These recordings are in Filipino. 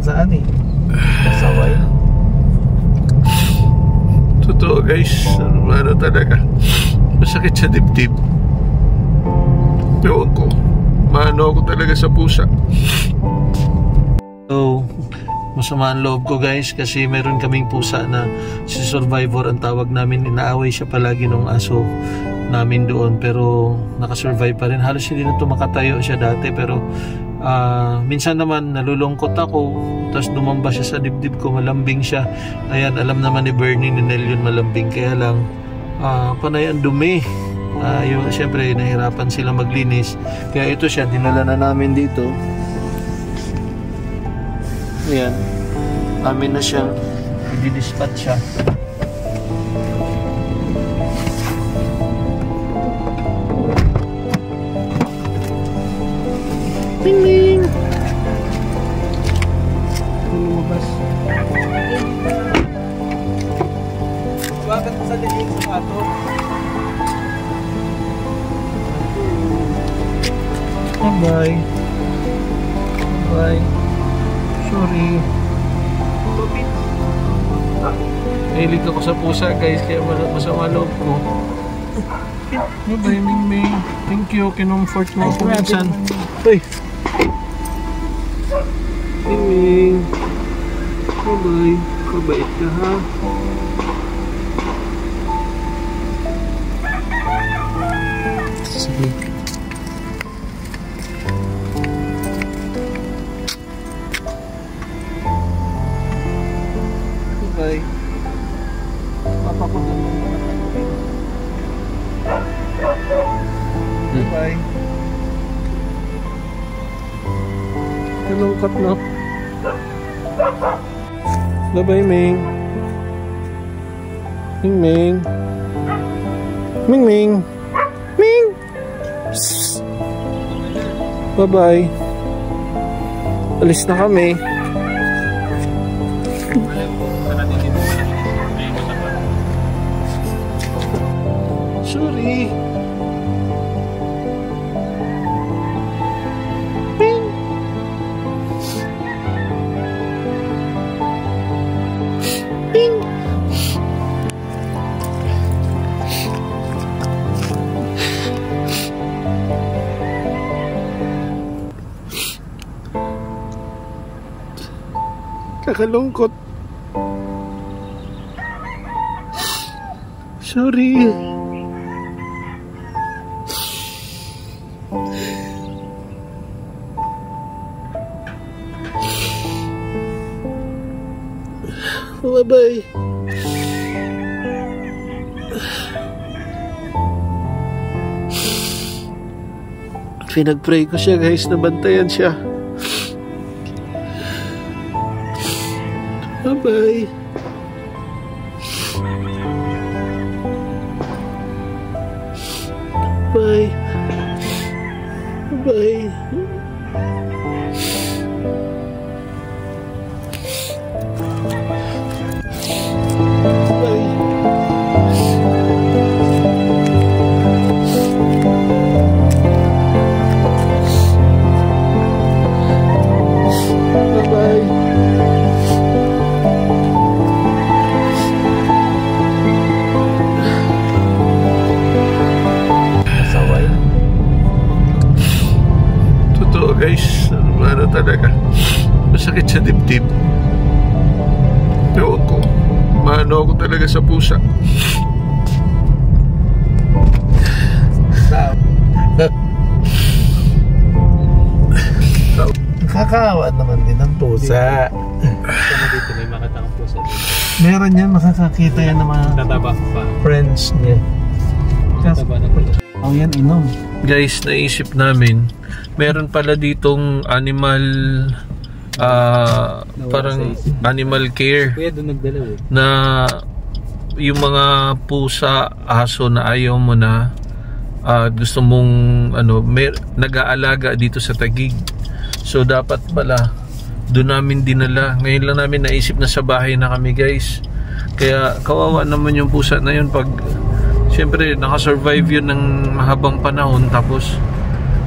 saan eh. Saway. Totoo guys, ano talaga, masakit sa dibdib. Ewan ko, maano ako talaga sa pusa. So, masama ang loob ko guys, kasi meron kaming pusa na si Survivor ang tawag namin. Inaaway siya palagi nung aso namin doon, pero nakasurvive pa rin. Halos hindi na makatayo siya dati, pero minsan naman nalulungkot ako, tapos dumamba siya sa dibdib ko, malambing siya. Ayan, alam naman ni Bernie ni Nel yun, malambing, kaya lang panay ang dumi. Yung, syempre nahirapan sila maglinis, kaya ito siya, dinala na namin dito. Ayan, amin na siya, i-dispatch siya. Ting ting. Lumabas. Bakit sa liig sa ato? Bye. Bye. Sorry. Nahilig ako sa pusa guys, kaya masama loob ko. Bye Ming Ming. Thank you, kinumfort mo ako minsan. Uy. Ming Ming. Bye. Kabait ka ha. Sige. Bye. Papa ko naman. Bye. Kalungkot na. Bye-bye, Ming. Ming Ming. Ming Ming. Ming. Bye-bye. Alis na kami. Sorry. Ping. Ping. Kakalungkot. Sorry. Bye-bye. Pinag-pray ko siya guys, nabantayan siya. Bye-bye. Bye. Bye. Guys, ano talaga, masakit sa dibdib. Ewan ko, maano ako talaga sa pusa. Nakakaawa naman din ang pusa. Kama dito may makatang pusa dito. Meron yan, makakakita yan ng mga Tataba pa. friends niya. Tataba na pala. Oh, yan inom. Guys, naisip namin, meron pala ditong animal, parang animal care. Kuya, doon nagdalaw eh. Na yung mga pusa, aso na ayaw mo na, gusto mong nag-aalaga dito sa Taguig. So dapat pala doon namin dinala. Ngayon lang namin naisip na sa bahay na kami guys. Kaya kawawa naman yung pusa na yun pag siyempre nakasurvive yun ng mahabang panahon, tapos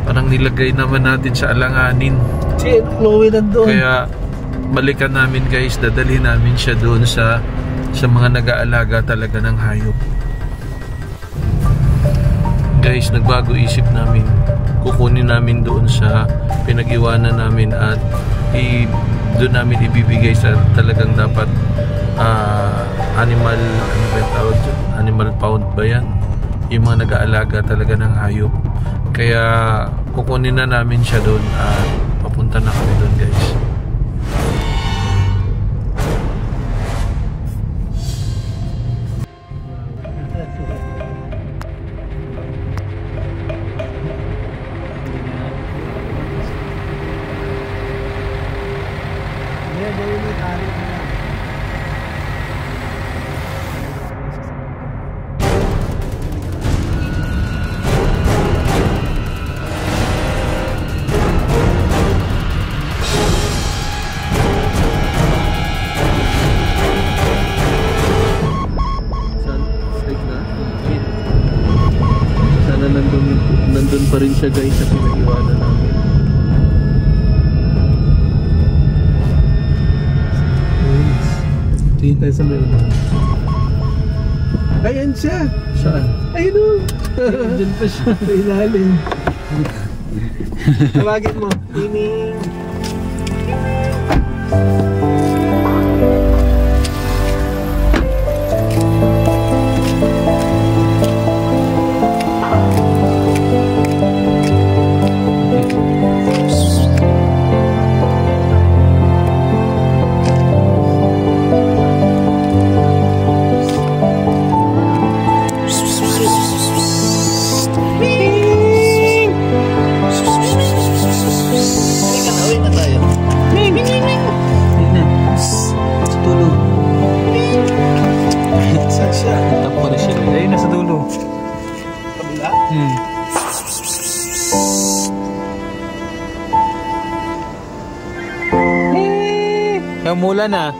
parang nilagay naman natin sa alanganin. Si Chloe nandun. Kaya balikan namin guys, dadalhin namin siya doon sa mga nag-aalaga talaga ng hayop. Guys, nagbago isip namin. Kukunin namin doon sa pinag-iwanan namin at doon namin ibibigay sa talagang dapat animal, ano ba yung tawag dyan? Animal pound ba yan? Yung mga nag-aalaga talaga ng hayop. Kaya kukunin na namin siya doon at papunta na kami doon guys. Nandun pa rin siya guys sa pinag-iwanan namin. Tingin tayo sa meron. Ayan siya! Saan? Ayun o! Diyan pa siya. Sa ilalim. Tawagin mo. Tining! Umulan na.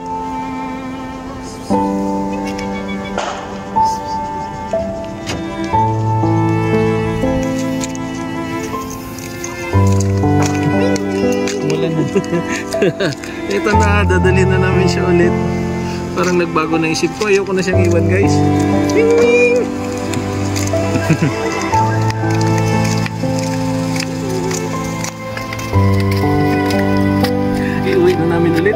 Umulan na. Ito na, dadalhin na namin siya ulit. Parang nagbago na isip ko. Ayoko na siyang iwan guys. Iuwi na namin ulit.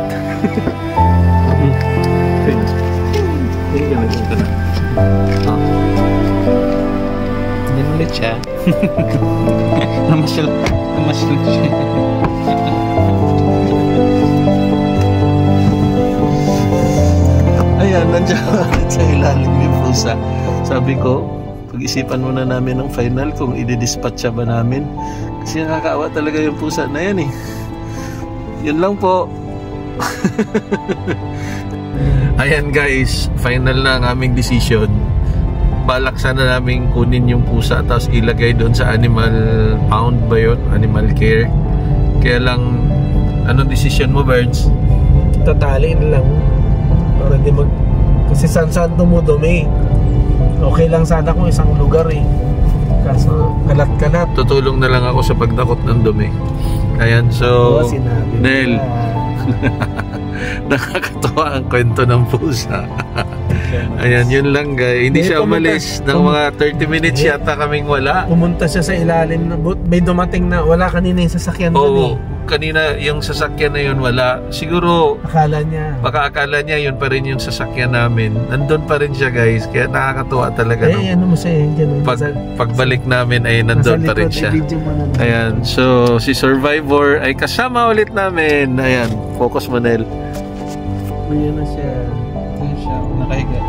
Yan ulit siya. Namasyal siya. Ayan, nandiyan ulit sa ilalim yung pusa. Sabi ko, pag-isipan muna namin ng final kung i-dispatch ba namin. Kasi nakakaawa talaga yung pusa na yan eh. Yun lang po. Ayan guys, final na ang aming decision. Balak sana namin kunin yung pusa tapos ilagay doon sa animal pound ba yun? Animal care. Kaya lang, anong decision mo, Birds? Tatalin lang. Para di mag... Kasi saan dumudumi. Okay lang sana kung isang lugar eh. Kaso kalat-kalat. Tutulong na lang ako sa pagdakot ng dumi. Ayan, so Nel, nakakatawa ang kwento ng pusa. Ayan, yun lang guys. Hindi siya umalis ng mga 30 minutes yata kaming wala. Pumunta siya sa ilalim na may dumating na wala kanina yung sasakyan doon eh. Kanina yung sasakyan na yun wala. Siguro akala niya. Baka akala niya yun pa rin yung sasakyan namin. Nandun pa rin siya guys. Kaya nakakatuwa talaga. Ano mo siya dyan? Pagbalik namin ay nandun pa rin siya. Ayan. So si Survivor ay kasama ulit namin. Ayan. Focus mo, Nel. Ayan na siya. Ayan siya. Nakahiga.